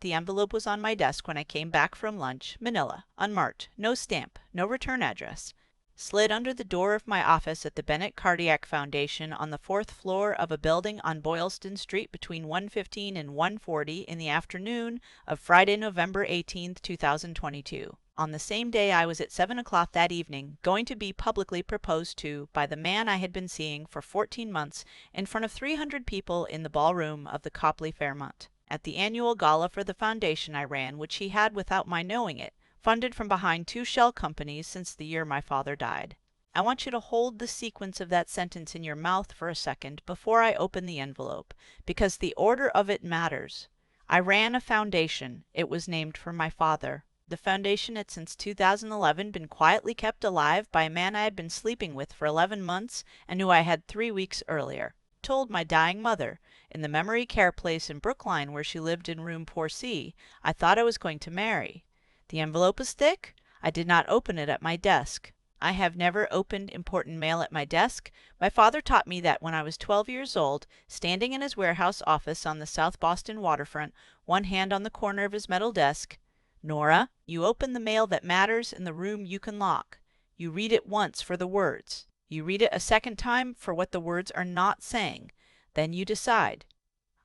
The envelope was on my desk when I came back from lunch. Manila, unmarked, no stamp, no return address. Slid under the door of my office at the Bennett Cardiac Foundation on the fourth floor of a building on Boylston Street between 1:15 and 1:40 in the afternoon of Friday, November 18th, 2022. On the same day I was at 7 o'clock that evening, going to be publicly proposed to by the man I had been seeing for 14 months in front of 300 people in the ballroom of the Copley Fairmont. At the annual gala for the foundation I ran, which he had, without my knowing it, funded from behind 2 shell companies since the year my father died. I want you to hold the sequence of that sentence in your mouth for a second before I open the envelope, because the order of it matters. I ran a foundation. It was named for my father. The foundation had since 2011 been quietly kept alive by a man I had been sleeping with for 11 months and who I had 3 weeks earlier told my dying mother, in the memory care place in Brookline where she lived in room 4C, I thought I was going to marry. The envelope was thick. I did not open it at my desk. I have never opened important mail at my desk. My father taught me that when I was 12 years old, standing in his warehouse office on the South Boston waterfront, one hand on the corner of his metal desk. Nora, you open the mail that matters in the room you can lock. You read it once for the words. You read it a second time for what the words are not saying. Then you decide.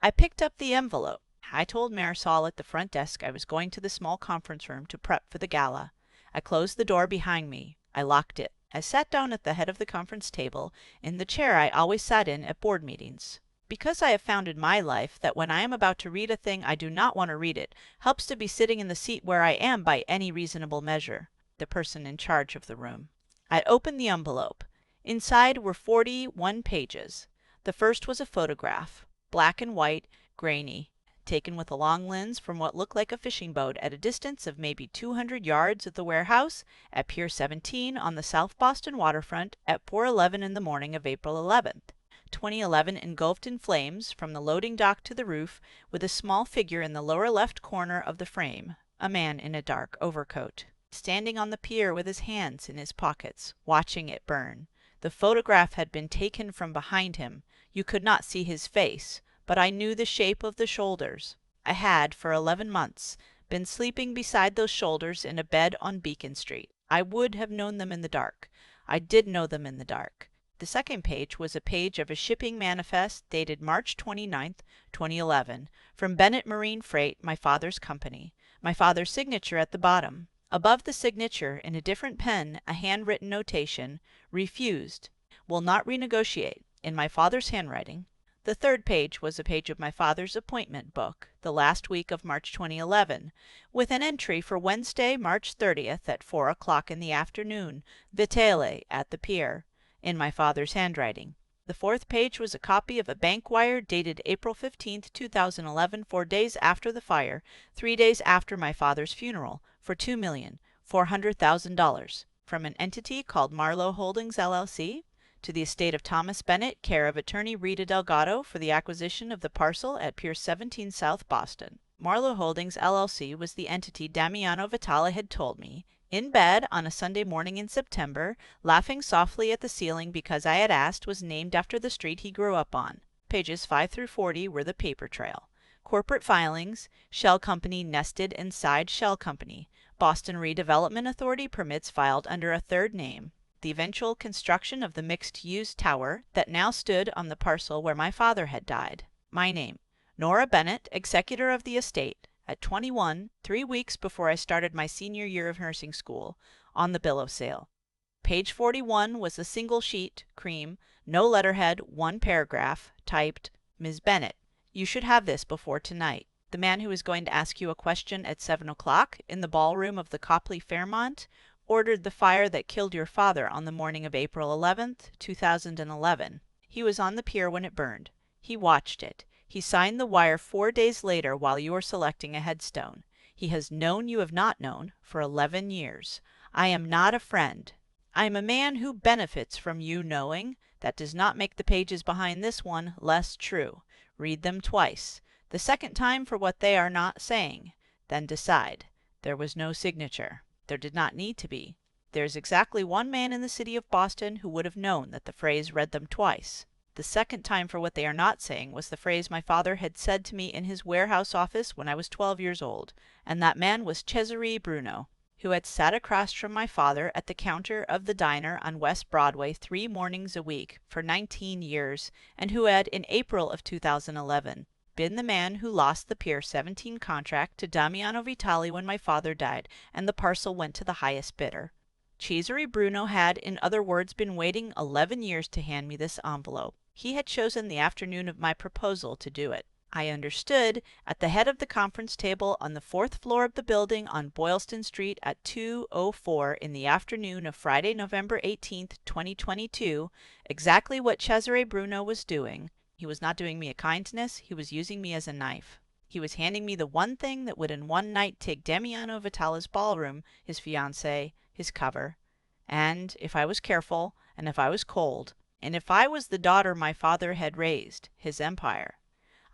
I picked up the envelope. I told Marisol at the front desk I was going to the small conference room to prep for the gala. I closed the door behind me. I locked it. I sat down at the head of the conference table, in the chair I always sat in at board meetings. Because I have found in my life that when I am about to read a thing I do not want to read it, helps to be sitting in the seat where I am by any reasonable measure, the person in charge of the room. I opened the envelope. Inside were 41 pages. The first was a photograph, black and white, grainy, taken with a long lens from what looked like a fishing boat at a distance of maybe 200 yards at the warehouse at Pier 17 on the South Boston waterfront at 4:11 in the morning of April 11th. 2011, engulfed in flames from the loading dock to the roof, with a small figure in the lower left corner of the frame, a man in a dark overcoat, standing on the pier with his hands in his pockets, watching it burn. The photograph had been taken from behind him. You could not see his face, but I knew the shape of the shoulders. I had, for 11 months, been sleeping beside those shoulders in a bed on Beacon Street. I would have known them in the dark. I did know them in the dark. The second page was a page of a shipping manifest dated March 29th, 2011, from Bennett Marine Freight, my father's company. My father's signature at the bottom. Above the signature, in a different pen, a handwritten notation, refused, will not renegotiate, in my father's handwriting. The third page was a page of my father's appointment book, the last week of March 2011, with an entry for Wednesday, March 30th at 4 o'clock in the afternoon, Vitale, at the pier, in my father's handwriting. The fourth page was a copy of a bank wire dated April 15th, 2011, 4 days after the fire, 3 days after my father's funeral, for $2,400,000, from an entity called Marlowe Holdings, LLC, to the estate of Thomas Bennett, care of attorney Rita Delgado, for the acquisition of the parcel at Pier 17 South Boston. Marlowe Holdings, LLC was the entity Damiano Vitale had told me, in bed on a Sunday morning in September, laughing softly at the ceiling because I had asked, was named after the street he grew up on. Pages 5 through 40 were the paper trail. Corporate filings, Shell Company nested inside Shell Company. Boston Redevelopment Authority permits filed under a third name. The eventual construction of the mixed-use tower that now stood on the parcel where my father had died. My name, Nora Bennett, executor of the estate, at 21, 3 weeks before I started my senior year of nursing school, on the bill of sale. Page 41 was a single sheet, cream, no letterhead, 1 paragraph, typed, Ms. Bennett, you should have this before tonight. The man who is going to ask you a question at 7 o'clock in the ballroom of the Copley Fairmont ordered the fire that killed your father on the morning of April 11th, 2011. He was on the pier when it burned. He watched it. He signed the wire 4 days later while you were selecting a headstone. He has known you have not known for 11 years. I am not a friend. I am a man who benefits from you knowing. That does not make the pages behind this one less true. Read them twice. The second time for what they are not saying. Then decide. There was no signature. There did not need to be. There is exactly one man in the city of Boston who would have known that the phrase read them twice. The second time for what they are not saying was the phrase my father had said to me in his warehouse office when I was 12 years old, and that man was Cesare Bruno, who had sat across from my father at the counter of the diner on West Broadway 3 mornings a week for 19 years, and who had, in April of 2011, been the man who lost the Pier 17 contract to Damiano Vitali when my father died, and the parcel went to the highest bidder. Cesare Bruno had, in other words, been waiting 11 years to hand me this envelope. He had chosen the afternoon of my proposal to do it. I understood, at the head of the conference table on the 4th floor of the building on Boylston Street at 2:04 in the afternoon of Friday, November 18th, 2022, exactly what Cesare Bruno was doing. He was not doing me a kindness, he was using me as a knife. He was handing me the one thing that would in one night take Damiano Vitali's ballroom, his fiancée, his cover. And, if I was careful, and if I was cold, and if I was the daughter my father had raised, his empire.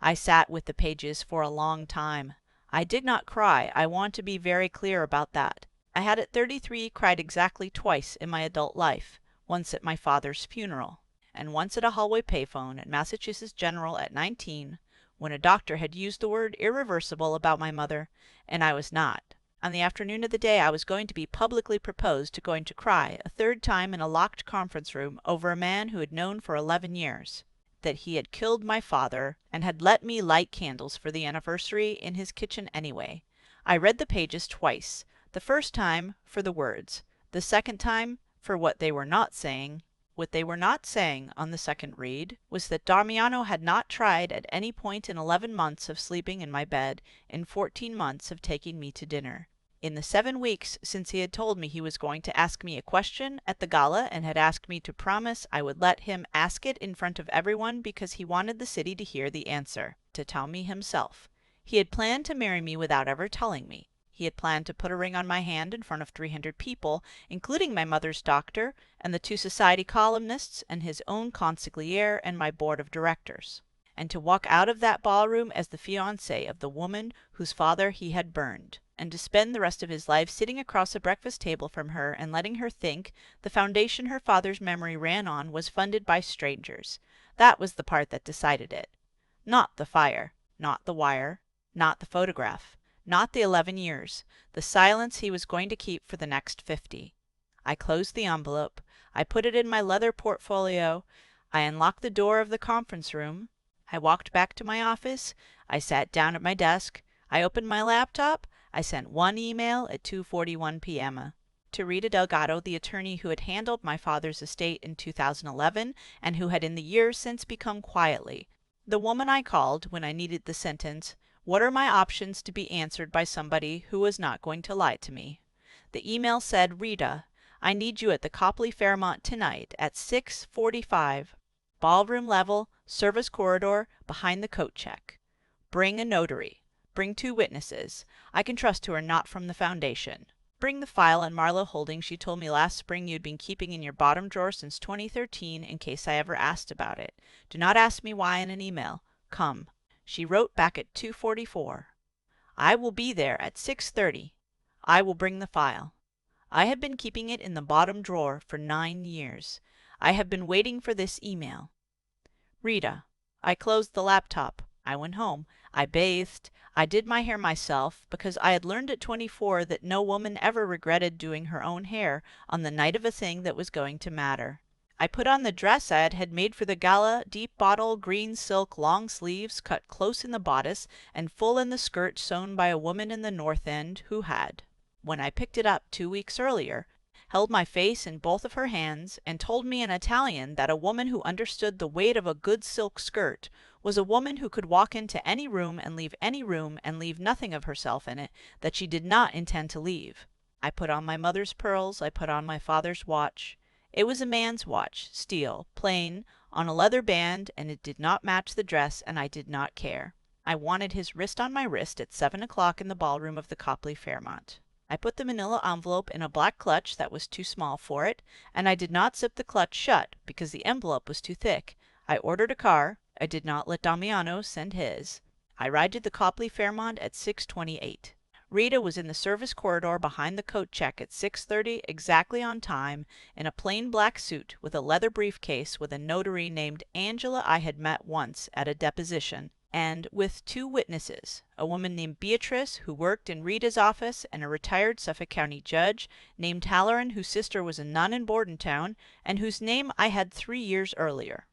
I sat with the pages for a long time. I did not cry. I want to be very clear about that. I had at 33 cried exactly twice in my adult life, once at my father's funeral, and once at a hallway payphone at Massachusetts General at 19, when a doctor had used the word irreversible about my mother, and I was not. On the afternoon of the day I was going to be publicly proposed to, going to cry a third time in a locked conference room over a man who had known for 11 years that he had killed my father and had let me light candles for the anniversary in his kitchen anyway. I read the pages twice, the first time for the words, the second time for what they were not saying. What they were not saying on the second read was that Damiano had not tried at any point in 11 months of sleeping in my bed, in 14 months of taking me to dinner. In the 7 weeks since he had told me he was going to ask me a question at the gala and had asked me to promise I would let him ask it in front of everyone because he wanted the city to hear the answer, to tell me himself. He had planned to marry me without ever telling me. He had planned to put a ring on my hand in front of 300 people, including my mother's doctor and the 2 society columnists and his own consigliere and my board of directors, and to walk out of that ballroom as the fiancé of the woman whose father he had burned, and to spend the rest of his life sitting across a breakfast table from her and letting her think the foundation her father's memory ran on was funded by strangers. That was the part that decided it. Not the fire, not the wire, not the photograph, not the 11 years, the silence he was going to keep for the next 50. I closed the envelope. I put it in my leather portfolio. I unlocked the door of the conference room. I walked back to my office. I sat down at my desk. I opened my laptop. I sent one email at 2:41 p.m. to Rita Delgado, the attorney who had handled my father's estate in 2011 and who had in the years since become quietly the woman I called when I needed the sentence, "What are my options to be answered by somebody who was not going to lie to me?" The email said, "Rita, I need you at the Copley Fairmont tonight at 6:45, ballroom level, service corridor, behind the coat check. Bring a notary. Bring 2 witnesses. I can trust who are not from the foundation. Bring the file on Marlowe Holdings you told me last spring you'd been keeping in your bottom drawer since 2013 in case I ever asked about it. Do not ask me why in an email. Come." She wrote back at 2:44. "I will be there at 6:30. I will bring the file. I have been keeping it in the bottom drawer for 9 years. I have been waiting for this email. Rita." I closed the laptop. I went home. I bathed. I did my hair myself because I had learned at 24 that no woman ever regretted doing her own hair on the night of a thing that was going to matter. I put on the dress I had made for the gala, deep bottle, green silk, long sleeves, cut close in the bodice and full in the skirt sewn by a woman in the North End who had, when I picked it up 2 weeks earlier, held my face in both of her hands and told me in Italian that a woman who understood the weight of a good silk skirt was a woman who could walk into any room and leave nothing of herself in it that she did not intend to leave. I put on my mother's pearls. I put on my father's watch. It was a man's watch, steel, plain, on a leather band, and it did not match the dress, and I did not care. I wanted his wrist on my wrist at 7 o'clock in the ballroom of the Copley Fairmont. I put the manila envelope in a black clutch that was too small for it, and I did not zip the clutch shut because the envelope was too thick. I ordered a car. I did not let Damiano send his. I ride to the Copley Fairmont at 6:28. Rita was in the service corridor behind the coat check at 6:30, exactly on time, in a plain black suit with a leather briefcase with a notary named Angela I had met once at a deposition, and with two witnesses, a woman named Beatrice, who worked in Rita's office, and a retired Suffolk County judge named Halloran, whose sister was a nun in Bordentown, and whose name I had 3 years earlier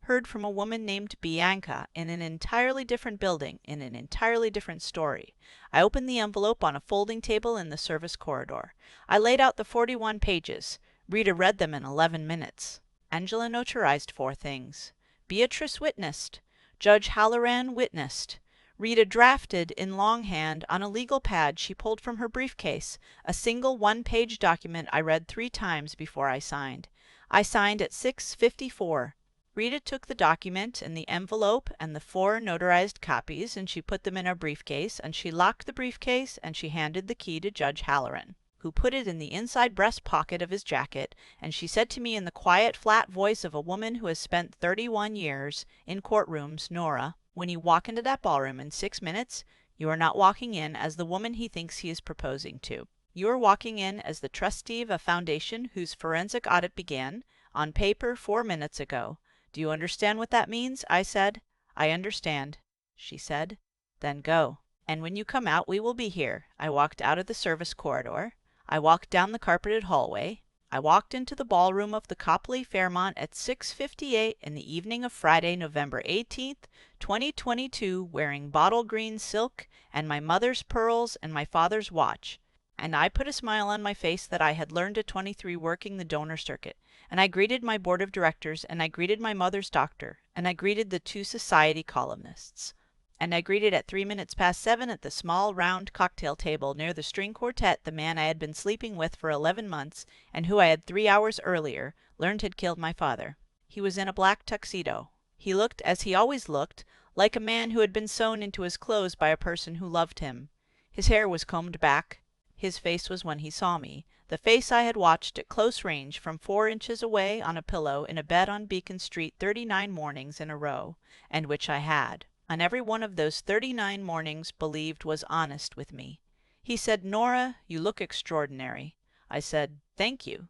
heard from a woman named Bianca in an entirely different building, in an entirely different story. I opened the envelope on a folding table in the service corridor. I laid out the 41 pages. Rita read them in 11 minutes. Angela notarized 4 things. Beatrice witnessed. Judge Halloran witnessed. Rita drafted in longhand on a legal pad she pulled from her briefcase, a single 1-page document I read 3 times before I signed. I signed at 6:54. Rita took the document and the envelope and the 4 notarized copies, and she put them in a briefcase, and she locked the briefcase, and she handed the key to Judge Halloran, who put it in the inside breast pocket of his jacket, and she said to me in the quiet, flat voice of a woman who has spent 31 years in courtrooms, "Nora, when you walk into that ballroom in 6 minutes, you are not walking in as the woman he thinks he is proposing to. You are walking in as the trustee of a foundation whose forensic audit began, on paper, 4 minutes ago. Do you understand what that means?" I said. "I understand," she said. "Then go. And when you come out, we will be here." I walked out of the service corridor. I walked down the carpeted hallway. I walked into the ballroom of the Copley Fairmont at 6:58 in the evening of Friday, November 18th, 2022, wearing bottle green silk and my mother's pearls and my father's watch. And I put a smile on my face that I had learned at 23 working the donor circuit. And I greeted my board of directors, and I greeted my mother's doctor, and I greeted the 2 society columnists. And I greeted at 7:03 at the small round cocktail table near the string quartet the man I had been sleeping with for 11 months, and who I had 3 hours earlier learned had killed my father. He was in a black tuxedo. He looked, as he always looked, like a man who had been sewn into his clothes by a person who loved him. His hair was combed back. His face was when he saw me, the face I had watched at close range from 4 inches away on a pillow in a bed on Beacon Street 39 mornings in a row, and which I had, on every one of those 39 mornings, believed was honest with me. He said, "Nora, you look extraordinary." I said, "Thank you."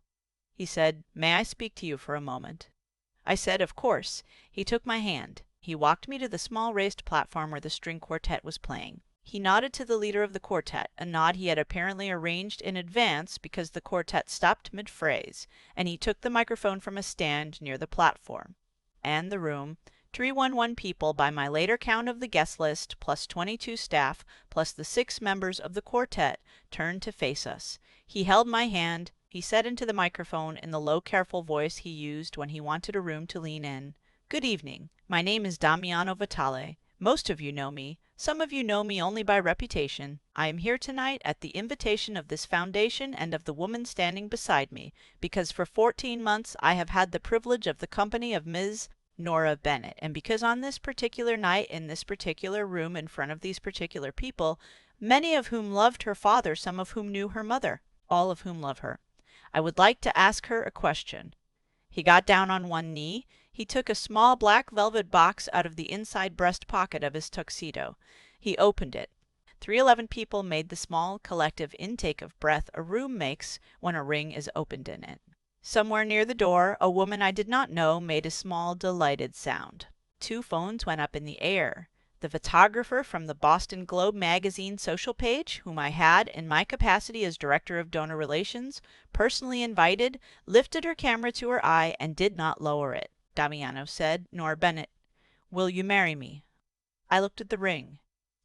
He said, "May I speak to you for a moment?" I said, "Of course." He took my hand. He walked me to the small raised platform where the string quartet was playing. He nodded to the leader of the quartet, a nod he had apparently arranged in advance because the quartet stopped mid-phrase, and he took the microphone from a stand near the platform. And the room, 311 people by my later count of the guest list, plus 22 staff, plus the 6 members of the quartet, turned to face us. He held my hand. He said into the microphone in the low, careful voice he used when he wanted a room to lean in, "Good evening. My name is Damiano Vitale. Most of you know me. Some of you know me only by reputation. I am here tonight at the invitation of this foundation and of the woman standing beside me, because for 14 months I have had the privilege of the company of Ms. Nora Bennett, and because on this particular night, in this particular room, in front of these particular people, many of whom loved her father, some of whom knew her mother, all of whom love her, I would like to ask her a question." He got down on one knee. He took a small black velvet box out of the inside breast pocket of his tuxedo. He opened it. 311 people made the small collective intake of breath a room makes when a ring is opened in it. Somewhere near the door, a woman I did not know made a small, delighted sound. 2 phones went up in the air. The photographer from the Boston Globe magazine social page, whom I had, in my capacity as Director of Donor Relations, personally invited, lifted her camera to her eye and did not lower it. Damiano said, "Nora Bennett, will you marry me?" I looked at the ring.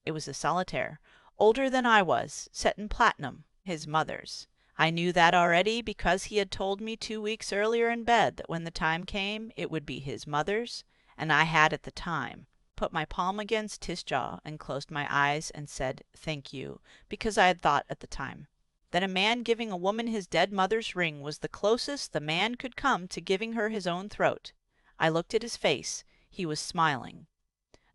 It was a solitaire, older than I was, set in platinum, his mother's. I knew that already because he had told me 2 weeks earlier in bed that when the time came it would be his mother's, and I had at the time put my palm against his jaw and closed my eyes and said, "Thank you," because I had thought at the time that a man giving a woman his dead mother's ring was the closest the man could come to giving her his own throat. I looked at his face. He was smiling.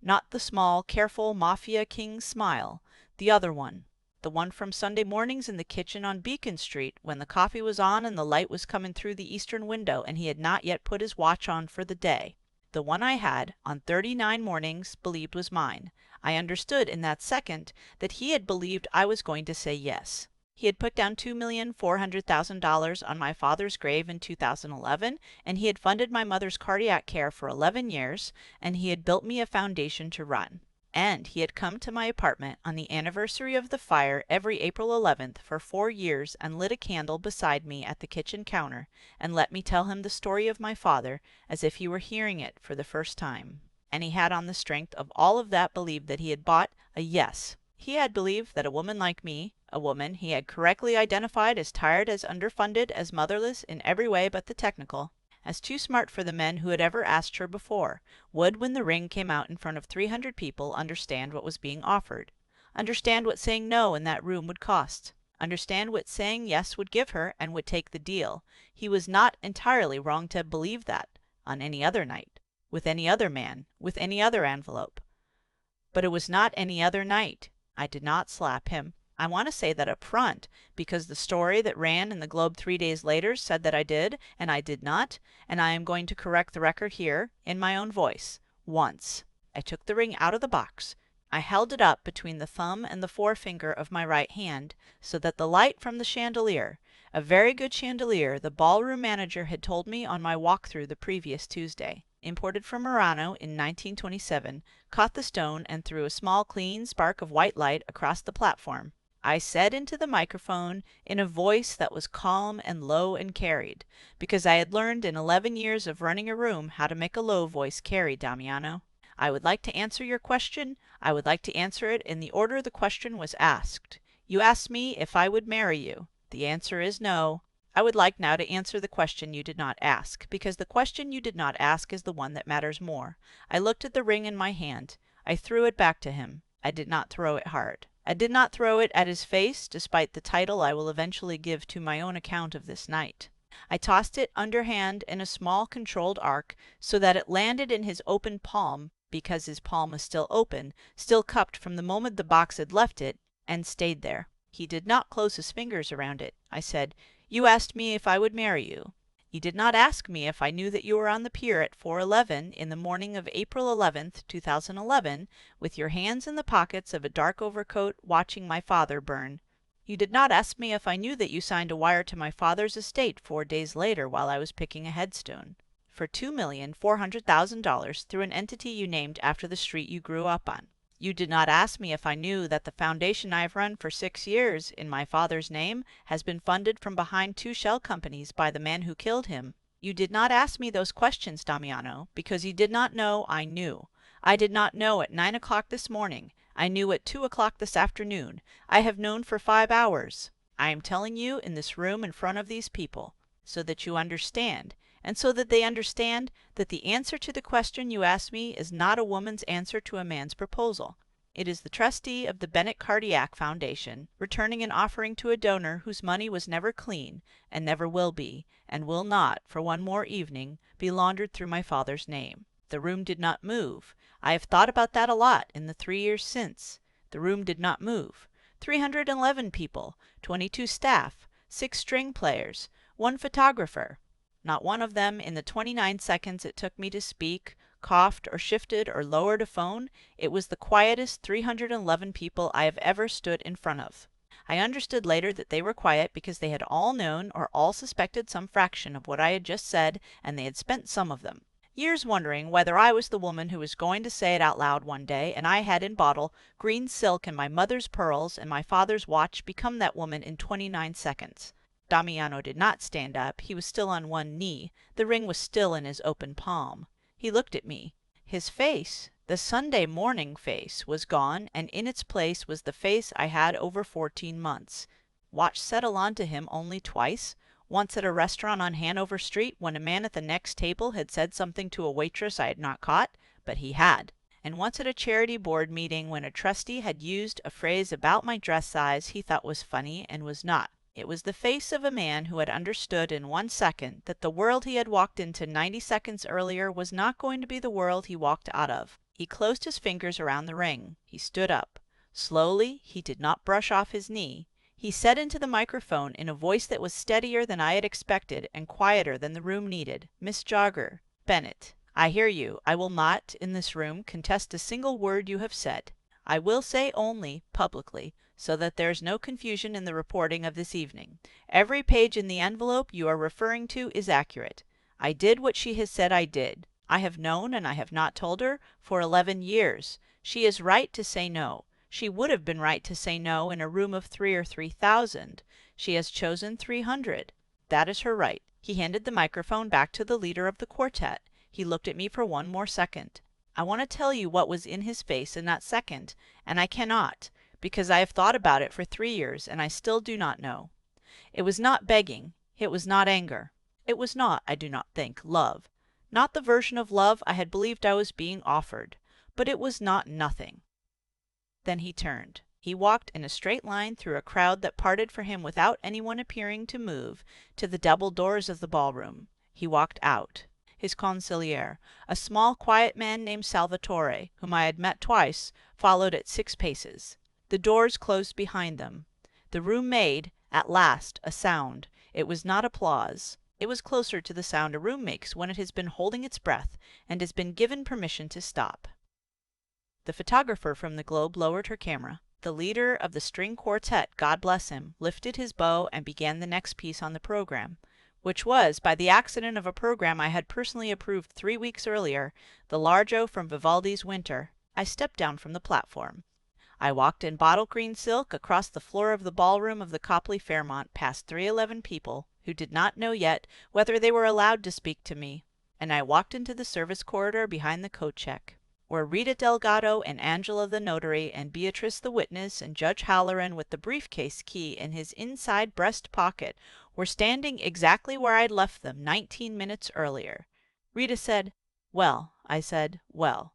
Not the small, careful Mafia king smile, the other one, the one from Sunday mornings in the kitchen on Beacon Street when the coffee was on and the light was coming through the eastern window and he had not yet put his watch on for the day. the one I had, on 39 mornings, believed was mine. I understood in that second that he had believed I was going to say yes. He had put down $2,400,000 on my father's grave in 2011, and he had funded my mother's cardiac care for 11 years, and he had built me a foundation to run. And he had come to my apartment on the anniversary of the fire every April 11th for 4 years and lit a candle beside me at the kitchen counter and let me tell him the story of my father as if he were hearing it for the first time. And he had, on the strength of all of that, believed that he had bought a yes. He had believed that a woman like me, a woman he had correctly identified as tired, as underfunded, as motherless in every way but the technical, as too smart for the men who had ever asked her before, would, when the ring came out in front of 300 people, understand what was being offered, understand what saying no in that room would cost, understand what saying yes would give her, and would take the deal. He was not entirely wrong to believe that, on any other night, with any other man, with any other envelope. But it was not any other night. I did not slap him. I want to say that up front, because the story that ran in the Globe 3 days later said that I did, and I did not, and I am going to correct the record here, in my own voice. Once. I took the ring out of the box. I held it up between the thumb and the forefinger of my right hand, so that the light from the chandelier, a very good chandelier the ballroom manager had told me on my walkthrough the previous Tuesday, imported from Murano in 1927, caught the stone and threw a small clean spark of white light across the platform. I said into the microphone in a voice that was calm and low and carried, because I had learned in 11 years of running a room how to make a low voice carry, Damiano. I would like to answer your question. I would like to answer it in the order the question was asked. You asked me if I would marry you. The answer is no. I would like now to answer the question you did not ask, because the question you did not ask is the one that matters more. I looked at the ring in my hand. I threw it back to him. I did not throw it hard. I did not throw it at his face, despite the title I will eventually give to my own account of this night. I tossed it underhand in a small controlled arc, so that it landed in his open palm, because his palm was still open, still cupped from the moment the box had left it, and stayed there. He did not close his fingers around it. I said, "You asked me if I would marry you. You did not ask me if I knew that you were on the pier at 4:11 in the morning of April 11th, 2011, with your hands in the pockets of a dark overcoat watching my father burn. You did not ask me if I knew that you signed a wire to my father's estate 4 days later while I was picking a headstone for $2,400,000 through an entity you named after the street you grew up on. You did not ask me if I knew that the foundation I've run for 6 years in my father's name has been funded from behind 2 shell companies by the man who killed him. You did not ask me those questions, Damiano, because you did not know I knew. I did not know at 9 o'clock this morning. I knew at 2 o'clock this afternoon. I have known for 5 hours. I am telling you in this room in front of these people, so that you understand, and so that they understand that the answer to the question you asked me is not a woman's answer to a man's proposal. It is the trustee of the Bennett Cardiac Foundation returning an offering to a donor whose money was never clean, and never will be, and will not, for one more evening, be laundered through my father's name. The room did not move. I have thought about that a lot in the 3 years since. The room did not move. 311 people, 22 staff, 6 string players, 1 photographer. Not one of them, in the 29 seconds it took me to speak, coughed or shifted or lowered a phone. It was the quietest 311 people I have ever stood in front of. I understood later that they were quiet because they had all known or all suspected some fraction of what I had just said, and they had spent some of them years wondering whether I was the woman who was going to say it out loud one day, and I had in bottle, green silk and my mother's pearls and my father's watch become that woman in 29 seconds. Damiano did not stand up. He was still on one knee. The ring was still in his open palm. He looked at me. His face, the Sunday morning face, was gone, and in its place was the face I had over 14 months. Watched settle onto him only twice. Once at a restaurant on Hanover Street when a man at the next table had said something to a waitress I had not caught, but he had. And once at a charity board meeting when a trustee had used a phrase about my dress size he thought was funny and was not. It was the face of a man who had understood in 1 second that the world he had walked into 90 seconds earlier was not going to be the world he walked out of. He closed his fingers around the ring. He stood up. Slowly, he did not brush off his knee. He said into the microphone in a voice that was steadier than I had expected and quieter than the room needed, "Miss Jogger, Bennett, I hear you. I will not, in this room, contest a single word you have said. I will say only, publicly, so that there is no confusion in the reporting of this evening. Every page in the envelope you are referring to is accurate. I did what she has said I did. I have known, and I have not told her, for 11 years. She is right to say no. She would have been right to say no in a room of 3 or 3,000. She has chosen 300. That is her right. He handed the microphone back to the leader of the quartet. He looked at me for one more second. I want to tell you what was in his face in that second, and I cannot, because I have thought about it for 3 years, and I still do not know. It was not begging. It was not anger. It was not, I do not think, love. Not the version of love I had believed I was being offered. But it was not nothing. Then he turned. He walked in a straight line through a crowd that parted for him without anyone appearing to move, to the double doors of the ballroom. He walked out. His consigliere, a small, quiet man named Salvatore, whom I had met twice, followed at 6 paces. The doors closed behind them. The room made, at last, a sound. It was not applause. It was closer to the sound a room makes when it has been holding its breath and has been given permission to stop. The photographer from the Globe lowered her camera. The leader of the string quartet, God bless him, lifted his bow and began the next piece on the program, which was, by the accident of a program I had personally approved 3 weeks earlier, the Largo from Vivaldi's Winter. I stepped down from the platform. I walked in bottle green silk across the floor of the ballroom of the Copley Fairmont past 311 people who did not know yet whether they were allowed to speak to me, and I walked into the service corridor behind the coat check, where Rita Delgado and Angela the notary and Beatrice the witness and Judge Halloran with the briefcase key in his inside breast pocket were standing exactly where I'd left them 19 minutes earlier. Rita said, "Well." I said, "Well."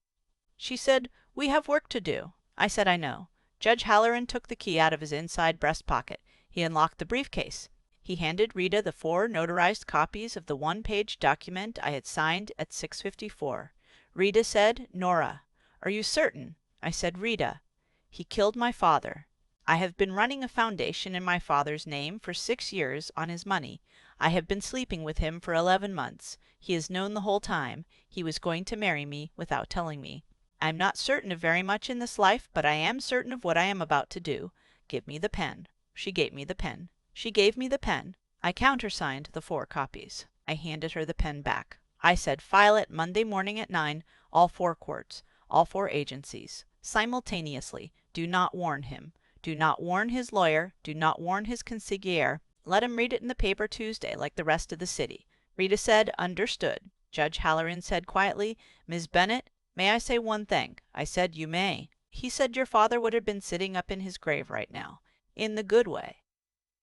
She said, "We have work to do." I said, "I know." Judge Halloran took the key out of his inside breast pocket. He unlocked the briefcase. He handed Rita the 4 notarized copies of the 1-page document I had signed at 6:54. Rita said, "Nora." "Are you certain?" I said, "Rita." "He killed my father. I have been running a foundation in my father's name for 6 years on his money. I have been sleeping with him for 11 months. He has known the whole time. He was going to marry me without telling me. I am not certain of very much in this life, but I am certain of what I am about to do. Give me the pen." She gave me the pen. She gave me the pen. I countersigned the 4 copies. I handed her the pen back. I said, "File it Monday morning at 9, all 4 courts, all 4 agencies, simultaneously. Do not warn him. Do not warn his lawyer. Do not warn his consigliere. Let him read it in the paper Tuesday, like the rest of the city." Rita said, "Understood." Judge Halloran said quietly, "Ms. Bennet, may I say one thing?" I said, "You may." He said your father would have been sitting up in his grave right now. In the good way.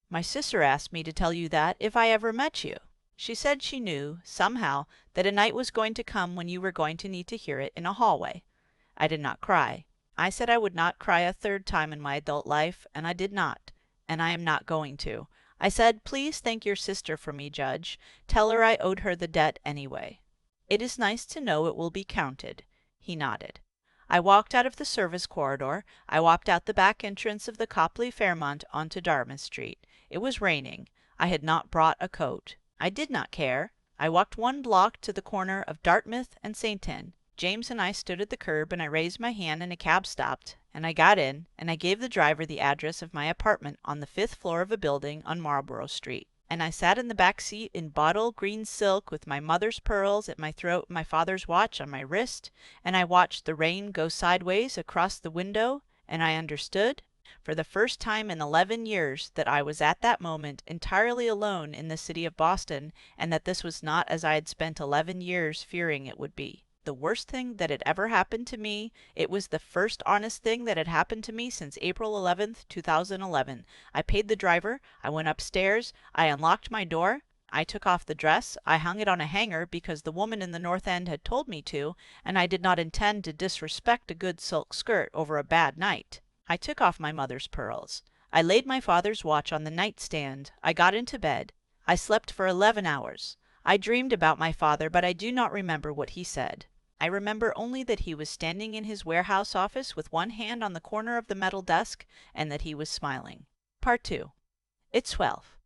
My sister asked me to tell you that if I ever met you. She said she knew, somehow, that a night was going to come when you were going to need to hear it in a hallway. I did not cry. I said I would not cry a 3rd time in my adult life, and I did not. And I am not going to. I said, "Please thank your sister for me, Judge. Tell her I owed her the debt anyway. It is nice to know it will be counted." He nodded. I walked out of the service corridor. I walked out the back entrance of the Copley Fairmont onto Dartmouth Street. It was raining. I had not brought a coat. I did not care. I walked 1 block to the corner of Dartmouth and St. Anne. James and I stood at the curb, and I raised my hand, and a cab stopped, and I got in, and I gave the driver the address of my apartment on the 5th floor of a building on Marlborough Street. And I sat in the back seat in bottle green silk with my mother's pearls at my throat and my father's watch on my wrist, and I watched the rain go sideways across the window, and I understood, for the first time in 11 years, that I was at that moment entirely alone in the city of Boston, and that this was not as I had spent 11 years fearing it would be. The worst thing that had ever happened to me, it was the first honest thing that had happened to me since April 11th, 2011. I paid the driver, I went upstairs, I unlocked my door, I took off the dress, I hung it on a hanger because the woman in the North End had told me to, and I did not intend to disrespect a good silk skirt over a bad night. I took off my mother's pearls. I laid my father's watch on the nightstand. I got into bed. I slept for 11 hours. I dreamed about my father, but I do not remember what he said. I remember only that he was standing in his warehouse office with one hand on the corner of the metal desk, and that he was smiling. Part 2. It's 12.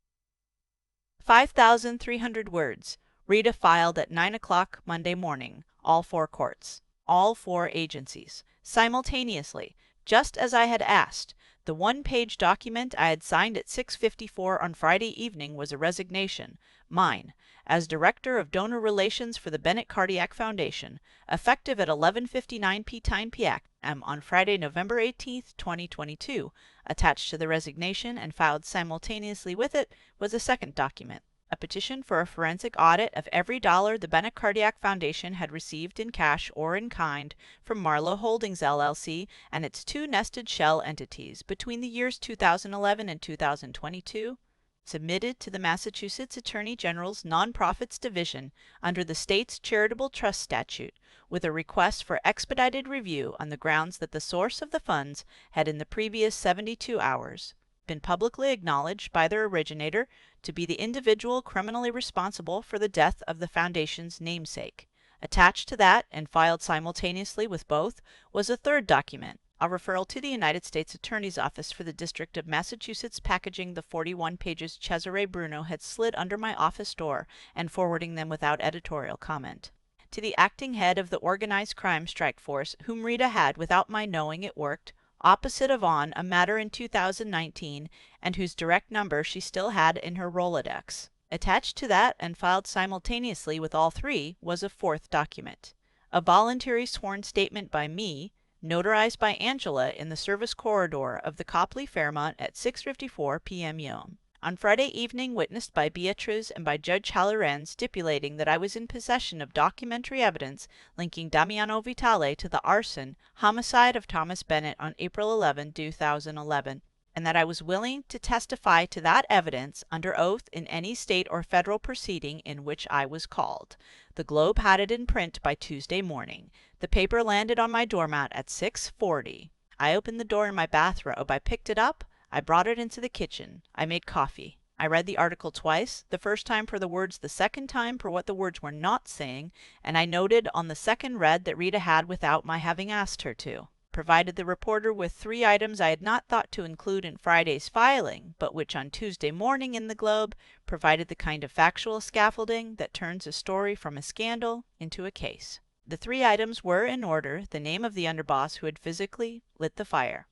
5,300 words. Rita filed at 9 o'clock Monday morning. all four courts, all four agencies, simultaneously, just as I had asked. The one-page document I had signed at 6:54 on Friday evening was a resignation, mine, as Director of Donor Relations for the Bennett Cardiac Foundation, effective at 11:59 p.m. on Friday, November 18, 2022. Attached to the resignation and filed simultaneously with it was a second document, a petition for a forensic audit of every dollar the Bennett Cardiac Foundation had received in cash or in kind from Marlowe Holdings LLC and its two nested shell entities between the years 2011 and 2022, submitted to the Massachusetts Attorney General's Nonprofits Division under the state's Charitable Trust Statute, with a request for expedited review on the grounds that the source of the funds had in the previous 72 hours been publicly acknowledged by their originator to be the individual criminally responsible for the death of the Foundation's namesake. Attached to that, and filed simultaneously with both, was a third document, a referral to the United States Attorney's Office for the District of Massachusetts packaging the 41 pages Cesare Bruno had slid under my office door and forwarding them without editorial comment. To the acting head of the organized crime strike force, whom Rita had, without my knowing it, worked opposite of on a matter in 2019, and whose direct number she still had in her Rolodex. Attached to that, and filed simultaneously with all three, was a fourth document, a voluntary sworn statement by me, notarized by Angela in the service corridor of the Copley Fairmont at 6:54 p.m. on Friday evening, witnessed by Beatriz and by Judge Halloran, stipulating that I was in possession of documentary evidence linking Damiano Vitale to the arson, homicide of Thomas Bennett on April 11, 2011, and that I was willing to testify to that evidence under oath in any state or federal proceeding in which I was called. The Globe had it in print by Tuesday morning. The paper landed on my doormat at 6:40. I opened the door in my bathrobe. I picked it up. I brought it into the kitchen. I made coffee. I read the article twice, the first time for the words, the second time for what the words were not saying, and I noted on the second read that Rita had, without my having asked her to, provided the reporter with 3 items I had not thought to include in Friday's filing, but which on Tuesday morning in the Globe provided the kind of factual scaffolding that turns a story from a scandal into a case. The 3 items were, in order, the name of the underboss who had physically lit the fire,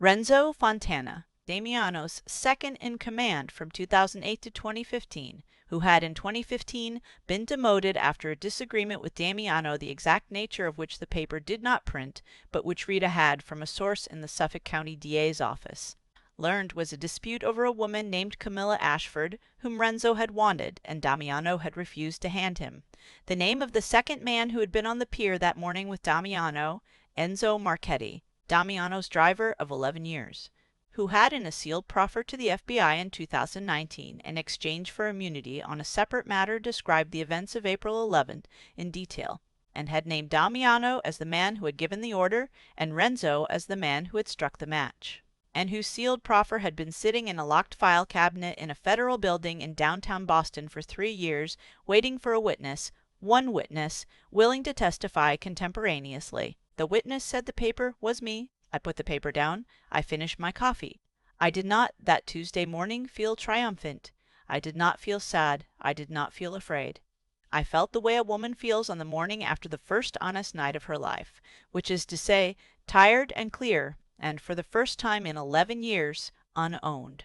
Renzo Fontana, Damiano's second in command from 2008 to 2015, who had in 2015 been demoted after a disagreement with Damiano, the exact nature of which the paper did not print, but which Rita had, from a source in the Suffolk County DA's office, learned was a dispute over a woman named Camilla Ashford, whom Renzo had wanted, and Damiano had refused to hand him. The name of the second man who had been on the pier that morning with Damiano, Enzo Marchetti, Damiano's driver of 11 years, who had, in a sealed proffer to the FBI in 2019, in exchange for immunity on a separate matter, described the events of April 11th in detail, and had named Damiano as the man who had given the order and Renzo as the man who had struck the match, and whose sealed proffer had been sitting in a locked file cabinet in a federal building in downtown Boston for 3 years, waiting for a witness, one witness, willing to testify contemporaneously. The witness, said the paper, was me. I put the paper down. I finished my coffee. I did not, that Tuesday morning, feel triumphant. I did not feel sad. I did not feel afraid. I felt the way a woman feels on the morning after the first honest night of her life, which is to say, tired and clear, and for the first time in 11 years, unowned.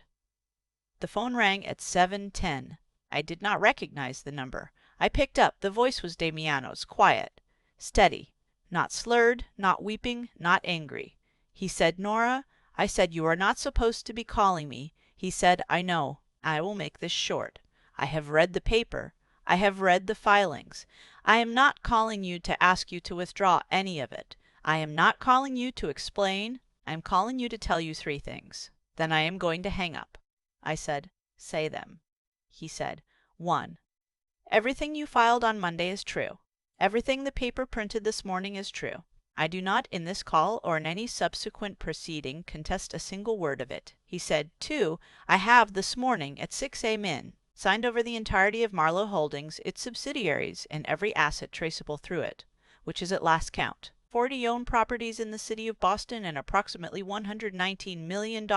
The phone rang at 7:10. I did not recognize the number. I picked up. The voice was Damiano's, quiet, steady, not slurred, not weeping, not angry. He said, "Nora," I said, "you are not supposed to be calling me." He said, "I know. I will make this short. I have read the paper. I have read the filings. I am not calling you to ask you to withdraw any of it. I am not calling you to explain. I am calling you to tell you 3 things. Then I am going to hang up." I said, "Say them." He said, 1. Everything you filed on Monday is true. Everything the paper printed this morning is true. I do not, in this call or in any subsequent proceeding, contest a single word of it. He said, 2. I have, this morning, at 6 a.m., signed over the entirety of Marlowe Holdings, its subsidiaries, and every asset traceable through it, which is at last count, 40 owned properties in the city of Boston, and approximately $119 million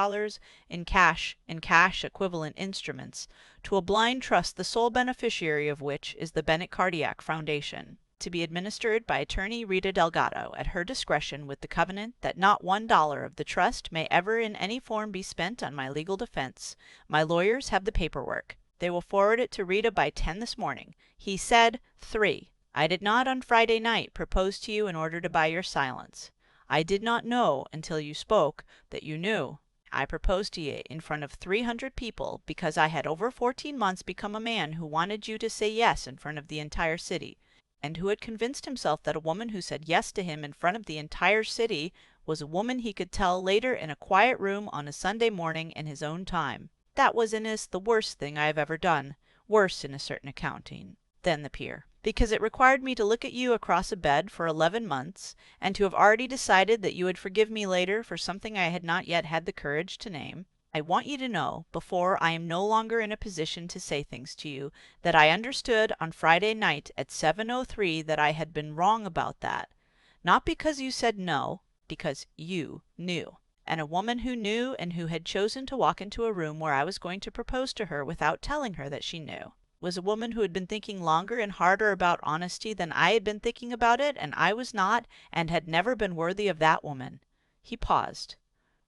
in cash and cash equivalent instruments, to a blind trust the sole beneficiary of which is the Bennett Cardiac Foundation. to be administered by Attorney Rita Delgado at her discretion with the covenant that not $1 of the trust may ever in any form be spent on my legal defense. My lawyers have the paperwork. They will forward it to Rita by 10 this morning. He said, 3. I did not on Friday night propose to you in order to buy your silence. I did not know until you spoke that you knew. I proposed to you in front of 300 people because I had over 14 months become a man who wanted you to say yes in front of the entire city, and who had convinced himself that a woman who said yes to him in front of the entire city was a woman he could tell later in a quiet room on a Sunday morning in his own time. That was in us the worst thing I have ever done, worse in a certain accounting than the peer, because it required me to look at you across a bed for 11 months, and to have already decided that you would forgive me later for something I had not yet had the courage to name. I want you to know, before I am no longer in a position to say things to you, that I understood on Friday night at 7:03 that I had been wrong about that. Not because you said no, because you knew. And a woman who knew and who had chosen to walk into a room where I was going to propose to her without telling her that she knew, was a woman who had been thinking longer and harder about honesty than I had been thinking about it, and I was not, and had never been worthy of that woman. He paused.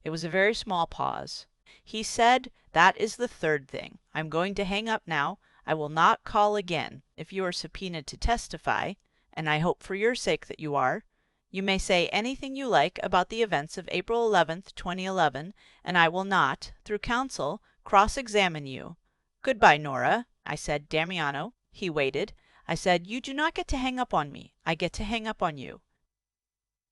It was a very small pause. He said, that is the third thing. I'm going to hang up now. I will not call again. If you are subpoenaed to testify, and I hope for your sake that you are, you may say anything you like about the events of April 11th, 2011, and I will not, through counsel, cross-examine you. Goodbye, Nora. I said, Damiano. He waited. I said, you do not get to hang up on me. I get to hang up on you.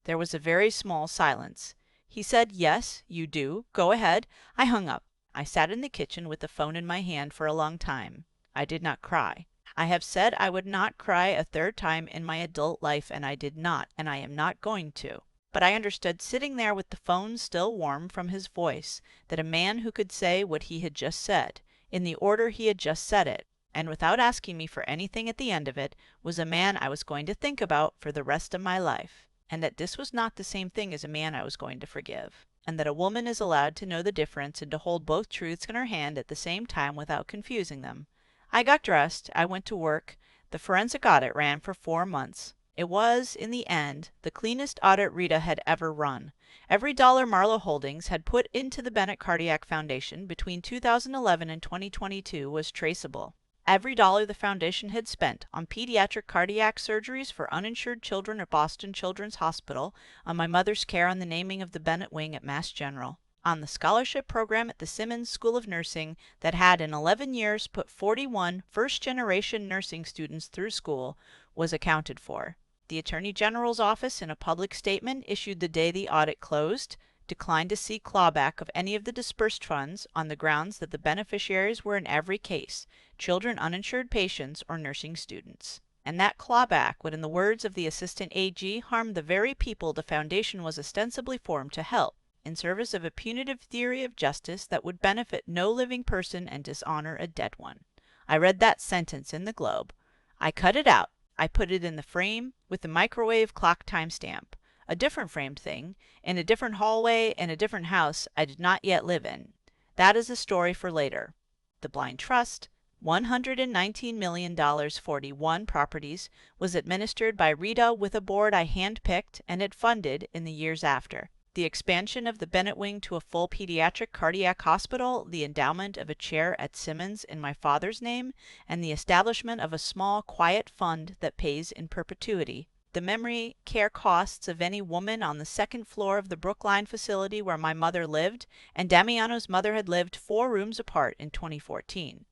There was a very small silence. He said, yes, you do. Go ahead. I hung up. I sat in the kitchen with the phone in my hand for a long time. I did not cry. I have said I would not cry a third time in my adult life, and I did not, and I am not going to. But I understood, sitting there with the phone still warm from his voice, that a man who could say what he had just said, in the order he had just said it, and without asking me for anything at the end of it, was a man I was going to think about for the rest of my life, and that this was not the same thing as a man I was going to forgive, and that a woman is allowed to know the difference and to hold both truths in her hand at the same time without confusing them. I got dressed. I went to work. The forensic audit ran for 4 months. It was, in the end, the cleanest audit Rita had ever run. Every dollar Marlowe Holdings had put into the Bennett Cardiac Foundation between 2011 and 2022 was traceable. Every dollar the foundation had spent on pediatric cardiac surgeries for uninsured children at Boston Children's Hospital, on my mother's care on the naming of the Bennett Wing at Mass General, on the scholarship program at the Simmons School of Nursing that had in 11 years put 41 first-generation nursing students through school, was accounted for. The Attorney General's office, in a public statement issued the day the audit closed, declined to seek clawback of any of the dispersed funds on the grounds that the beneficiaries were in every case children, uninsured patients, or nursing students, and that clawback would, in the words of the Assistant AG, harm the very people the foundation was ostensibly formed to help, in service of a punitive theory of justice that would benefit no living person and dishonor a dead one. I read that sentence in the Globe. I cut it out. I put it in the frame with the microwave clock timestamp, a different framed thing, in a different hallway in a different house I did not yet live in. That is a story for later. The Blind Trust, $119 million, 41 properties, was administered by Rita with a board I hand-picked and had funded in the years after. The expansion of the Bennett Wing to a full pediatric cardiac hospital, the endowment of a chair at Simmons in my father's name, and the establishment of a small, quiet fund that pays in perpetuity. The memory care costs of any woman on the second floor of the Brookline facility where my mother lived, and Damiano's mother had lived 4 rooms apart in 2014.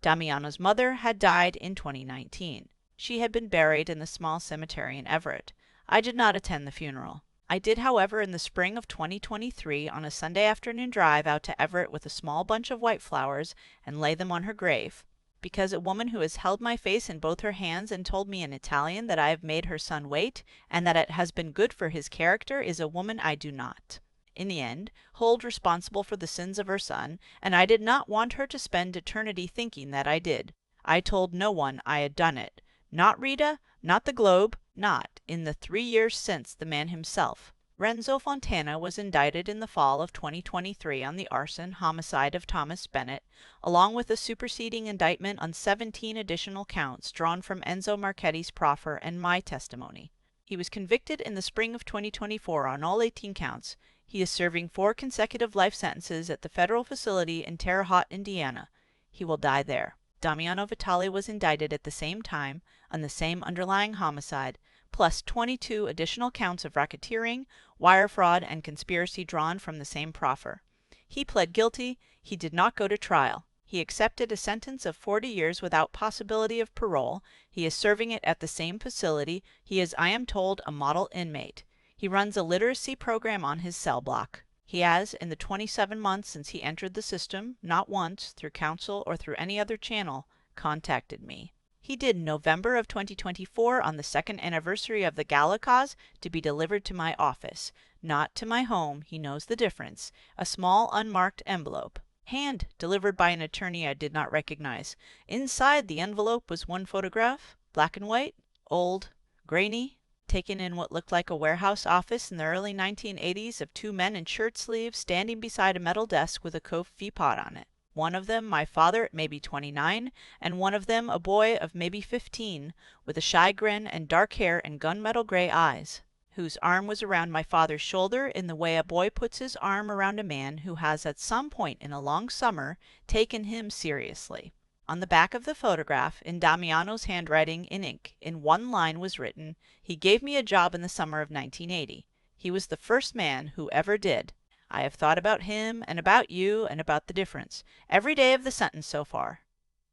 Damiano's mother had died in 2019. She had been buried in the small cemetery in Everett. I did not attend the funeral. I did, however, in the spring of 2023, on a Sunday afternoon drive out to Everett with a small bunch of white flowers and lay them on her grave, because a woman who has held my face in both her hands and told me in Italian that I have made her son wait, and that it has been good for his character, is a woman I do not, in the end, hold responsible for the sins of her son, and I did not want her to spend eternity thinking that I did. I told no one I had done it. Not Rita, not the Globe, not, in the 3 years since, the man himself. Renzo Fontana was indicted in the fall of 2023 on the arson homicide of Thomas Bennett, along with a superseding indictment on 17 additional counts drawn from Enzo Marchetti's proffer and my testimony. He was convicted in the spring of 2024 on all 18 counts. He is serving 4 consecutive life sentences at the federal facility in Terre Haute, Indiana. He will die there. Damiano Vitale was indicted at the same time on the same underlying homicide, plus 22 additional counts of racketeering, wire fraud, and conspiracy drawn from the same proffer. He pled guilty. He did not go to trial. He accepted a sentence of 40 years without possibility of parole. He is serving it at the same facility. He is, I am told, a model inmate. He runs a literacy program on his cell block. He has, in the 27 months since he entered the system, not once, through counsel or through any other channel, contacted me. He did in November of 2024 on the 2nd anniversary of the Gala cause to be delivered to my office. Not to my home, he knows the difference. A small unmarked envelope. Hand delivered by an attorney I did not recognize. Inside the envelope was one photograph, black and white, old, grainy, taken in what looked like a warehouse office in the early 1980s of 2 men in shirt sleeves standing beside a metal desk with a coffee pot on it. One of them my father at maybe 29, and one of them a boy of maybe 15, with a shy grin and dark hair and gunmetal gray eyes, whose arm was around my father's shoulder in the way a boy puts his arm around a man who has at some point in a long summer taken him seriously. On the back of the photograph, in Damiano's handwriting in ink, in one line was written, "He gave me a job in the summer of 1980. He was the first man who ever did. I have thought about him and about you and about the difference every day of the sentence so far.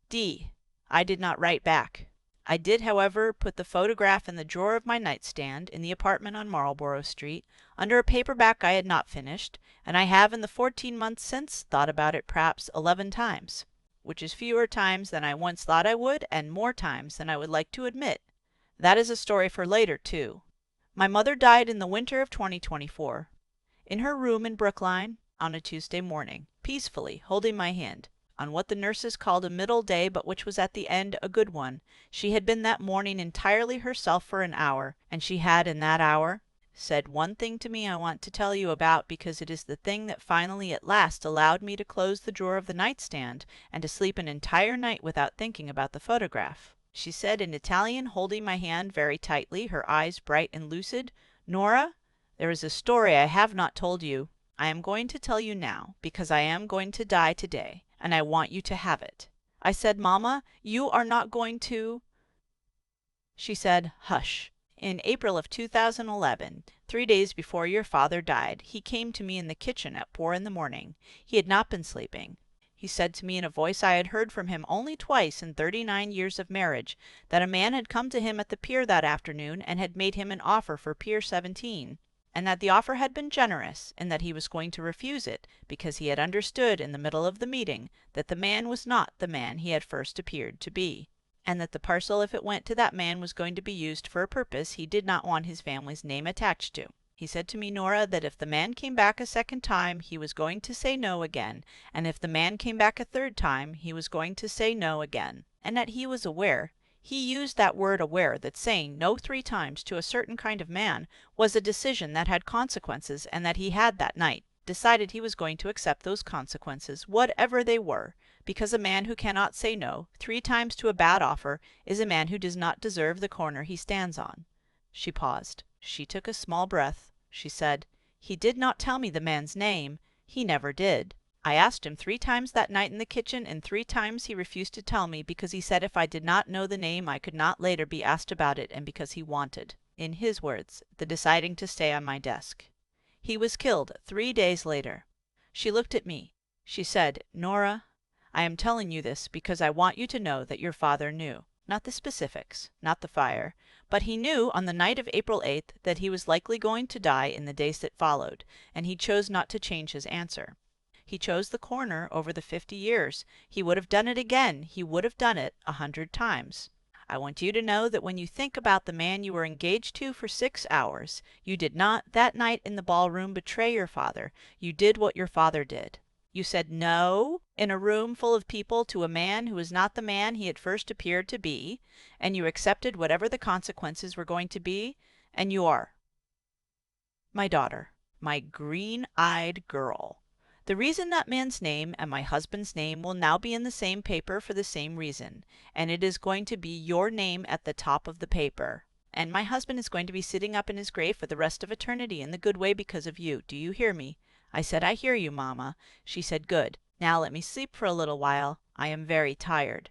D." I did not write back. I did, however, put the photograph in the drawer of my nightstand in the apartment on Marlborough Street, under a paperback I had not finished, and I have in the 14 months since thought about it perhaps 11 times, which is fewer times than I once thought I would and more times than I would like to admit. That is a story for later, too. My mother died in the winter of 2024. In her room in Brookline, on a Tuesday morning, peacefully, holding my hand, on what the nurses called a middle day but which was at the end a good one. She had been that morning entirely herself for an hour, and she had in that hour said one thing to me I want to tell you about because it is the thing that finally at last allowed me to close the drawer of the nightstand and to sleep an entire night without thinking about the photograph. She said in Italian, holding my hand very tightly, her eyes bright and lucid, "Nora, there is a story I have not told you. I am going to tell you now, because I am going to die today, and I want you to have it." I said, "Mama, you are not going to—" She said, "Hush. In April of 2011, 3 days before your father died, he came to me in the kitchen at 4 in the morning. He had not been sleeping. He said to me in a voice I had heard from him only twice in 39 years of marriage, that a man had come to him at the pier that afternoon and had made him an offer for Pier 17. And that the offer had been generous, and that he was going to refuse it, because he had understood in the middle of the meeting that the man was not the man he had first appeared to be, and that the parcel, if it went to that man, was going to be used for a purpose he did not want his family's name attached to. He said to me, Nora, that if the man came back a second time, he was going to say no again, and if the man came back a third time, he was going to say no again, and that he was aware— he used that word aware, that saying no 3 times to a certain kind of man was a decision that had consequences, and that he had that night decided he was going to accept those consequences, whatever they were, because a man who cannot say no 3 times to a bad offer is a man who does not deserve the corner he stands on." She paused. She took a small breath. She said, "He did not tell me the man's name. He never did. I asked him 3 times that night in the kitchen, and 3 times he refused to tell me because he said if I did not know the name I could not later be asked about it, and because he wanted, in his words, the deciding to stay on my desk. He was killed 3 days later." She looked at me. She said, "Nora, I am telling you this because I want you to know that your father knew. Not the specifics, not the fire, but he knew on the night of April 8th that he was likely going to die in the days that followed, and he chose not to change his answer. He chose the corner over the 50 years. He would have done it again. He would have done it 100 times. I want you to know that when you think about the man you were engaged to for 6 hours, you did not, that night in the ballroom, betray your father. You did what your father did. You said no in a room full of people to a man who was not the man he had first appeared to be, and you accepted whatever the consequences were going to be, and you are. My daughter, my green-eyed girl. The reason that man's name and my husband's name will now be in the same paper for the same reason, and it is going to be your name at the top of the paper. And my husband is going to be sitting up in his grave for the rest of eternity in the good way because of you. Do you hear me? I said, I hear you, Mamma. She said, good. Now let me sleep for a little while. I am very tired.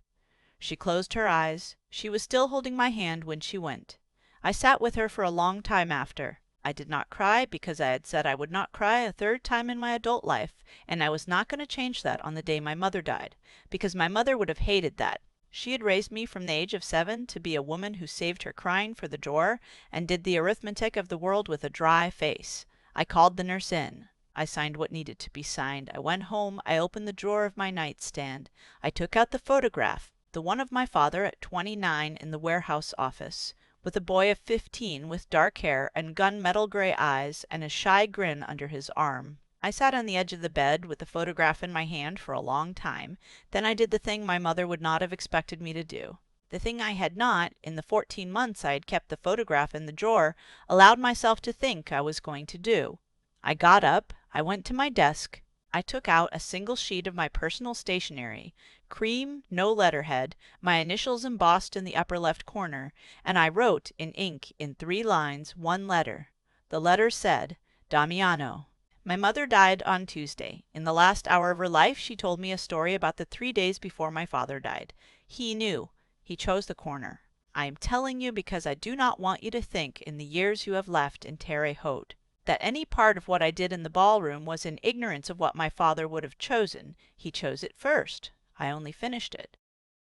She closed her eyes. She was still holding my hand when she went. I sat with her for a long time after. I did not cry because I had said I would not cry a third time in my adult life, and I was not going to change that on the day my mother died, because my mother would have hated that. She had raised me from the age of 7 to be a woman who saved her crying for the drawer and did the arithmetic of the world with a dry face. I called the nurse in. I signed what needed to be signed. I went home. I opened the drawer of my nightstand. I took out the photograph, the one of my father at 29 in the warehouse office, with a boy of 15 with dark hair and gunmetal gray eyes and a shy grin under his arm. I sat on the edge of the bed with the photograph in my hand for a long time. Then I did the thing my mother would not have expected me to do. The thing I had not, in the 14 months I had kept the photograph in the drawer, allowed myself to think I was going to do. I got up. I went to my desk. I took out a single sheet of my personal stationery, cream, no letterhead, my initials embossed in the upper left corner, and I wrote in ink in 3 lines 1 letter. The letter said, Damiano. My mother died on Tuesday. In the last hour of her life, she told me a story about the 3 days before my father died. He knew. He chose the corner. I am telling you because I do not want you to think in the years you have left in Terre Haute that any part of what I did in the ballroom was in ignorance of what my father would have chosen. He chose it first. I only finished it.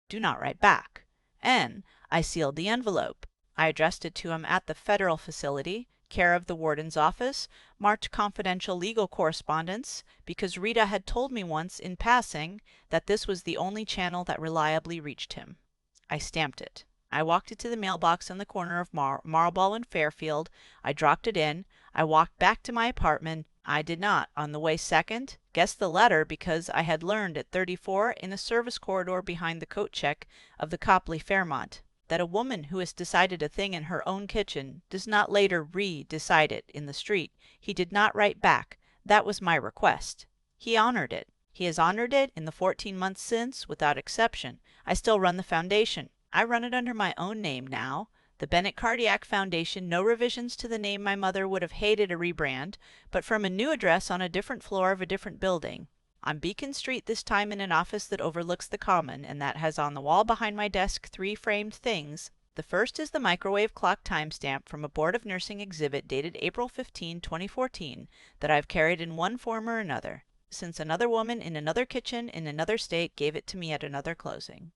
Do not write back. And I sealed the envelope. I addressed it to him at the federal facility, care of the warden's office, marked confidential legal correspondence, because Rita had told me once in passing that this was the only channel that reliably reached him. I stamped it. I walked it to the mailbox on the corner of Marlborough and Fairfield. I dropped it in. I walked back to my apartment. I did not, on the way second, guess the letter because I had learned at 34 in a service corridor behind the coat check of the Copley Fairmont that a woman who has decided a thing in her own kitchen does not later re-decide it in the street. He did not write back. That was my request. He honored it. He has honored it in the 14 months since, without exception. I still run the foundation. I run it under my own name now. The Bennett Cardiac Foundation, no revisions to the name my mother would have hated a rebrand, but from a new address on a different floor of a different building. On Beacon Street this time in an office that overlooks the Common and that has on the wall behind my desk 3 framed things. The first is the microwave clock timestamp from a Board of Nursing exhibit dated April 15, 2014 that I've carried in one form or another, since another woman in another kitchen in another state gave it to me at another closing.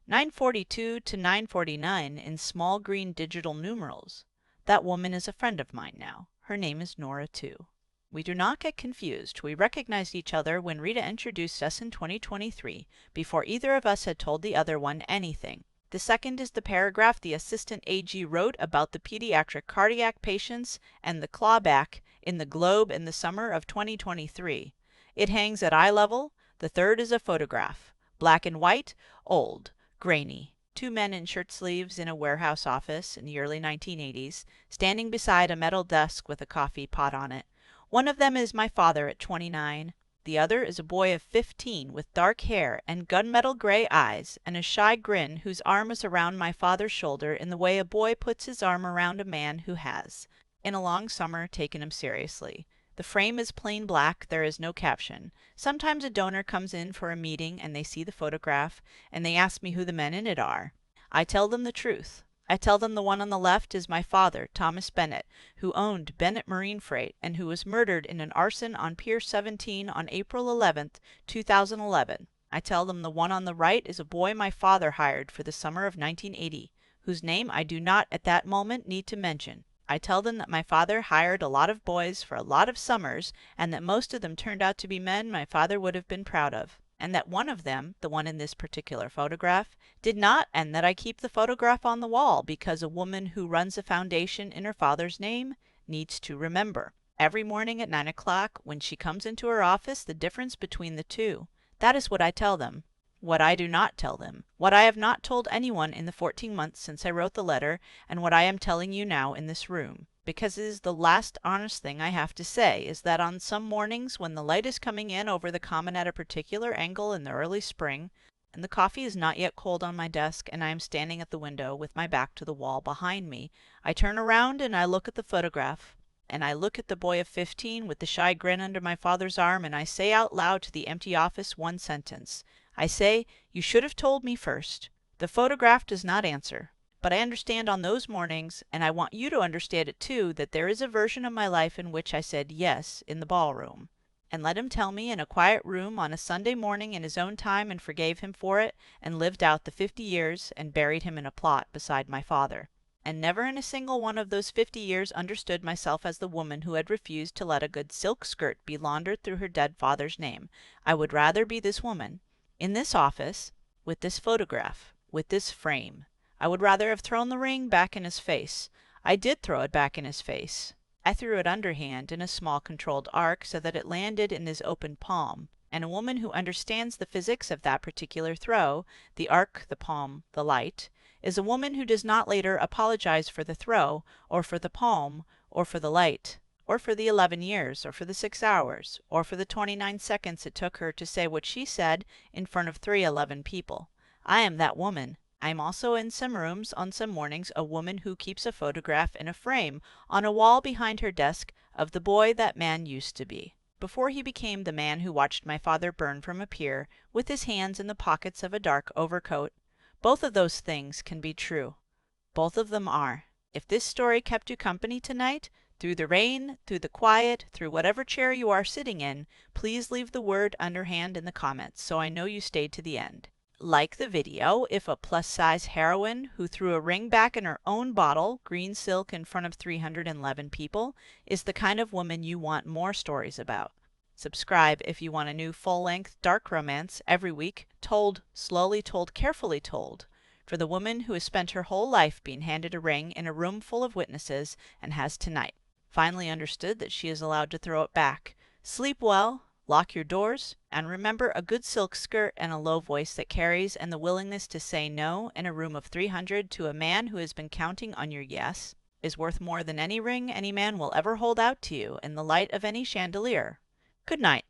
942 to 949 in small green digital numerals. That woman is a friend of mine now. Her name is Nora, too. We do not get confused. We recognized each other when Rita introduced us in 2023, before either of us had told the other one anything. The second is the paragraph the assistant AG wrote about the pediatric cardiac patients and the clawback in the Globe in the summer of 2023. It hangs at eye level. The third is a photograph. Black and white, old. Grainy. 2 men in shirt sleeves in a warehouse office in the early 1980s, standing beside a metal desk with a coffee pot on it. One of them is my father at 29. The other is a boy of 15 with dark hair and gunmetal gray eyes and a shy grin whose arm is around my father's shoulder in the way a boy puts his arm around a man who has, in a long summer, taken him seriously. The frame is plain black. There is no caption. Sometimes a donor comes in for a meeting and they see the photograph and they ask me who the men in it are. I tell them the truth. I tell them the one on the left is my father, Thomas Bennett, who owned Bennett Marine Freight and who was murdered in an arson on Pier 17 on April 11th, 2011. I tell them the one on the right is a boy my father hired for the summer of 1980, whose name I do not at that moment need to mention. I tell them that my father hired a lot of boys for a lot of summers, and that most of them turned out to be men my father would have been proud of, and that one of them, the one in this particular photograph, did not, and that I keep the photograph on the wall because a woman who runs a foundation in her father's name needs to remember every morning at 9 o'clock when she comes into her office the difference between the two. That is what I tell them. What I do not tell them, what I have not told anyone in the 14 months since I wrote the letter, and what I am telling you now in this room, because it is the last honest thing I have to say, is that on some mornings when the light is coming in over the common at a particular angle in the early spring, and the coffee is not yet cold on my desk, and I am standing at the window with my back to the wall behind me, I turn around and I look at the photograph, and I look at the boy of 15 with the shy grin under my father's arm, and I say out loud to the empty office one sentence. I say, "You should have told me first." The photograph does not answer. But I understand on those mornings, and I want you to understand it too, that there is a version of my life in which I said yes in the ballroom. And let him tell me in a quiet room on a Sunday morning in his own time, and forgave him for it, and lived out the 50 years, and buried him in a plot beside my father. And never in a single one of those 50 years understood myself as the woman who had refused to let a good silk skirt be laundered through her dead father's name. I would rather be this woman, in this office, with this photograph, with this frame. I would rather have thrown the ring back in his face. I did throw it back in his face. I threw it underhand in a small controlled arc so that it landed in his open palm. And a woman who understands the physics of that particular throw, the arc, the palm, the light, is a woman who does not later apologize for the throw, or for the palm, or for the light, or for the 11 years, or for the 6 hours, or for the 29 seconds it took her to say what she said in front of 311 people. I am that woman. I am also in some rooms on some mornings a woman who keeps a photograph in a frame on a wall behind her desk of the boy that man used to be, before he became the man who watched my father burn from a pier with his hands in the pockets of a dark overcoat. Both of those things can be true. Both of them are. If this story kept you company tonight, through the rain, through the quiet, through whatever chair you are sitting in, please leave the word underhand in the comments so I know you stayed to the end. Like the video if a plus-size heroine who threw a ring back in her own bottle, green silk in front of 311 people, is the kind of woman you want more stories about. Subscribe if you want a new full-length dark romance every week, told slowly, told carefully told, for the woman who has spent her whole life being handed a ring in a room full of witnesses and has tonight finally understood that she is allowed to throw it back. Sleep well. Lock your doors, and remember, a good silk skirt and a low voice that carries, and the willingness to say no in a room of 300 to a man who has been counting on your yes, is worth more than any ring any man will ever hold out to you in the light of any chandelier. Good night.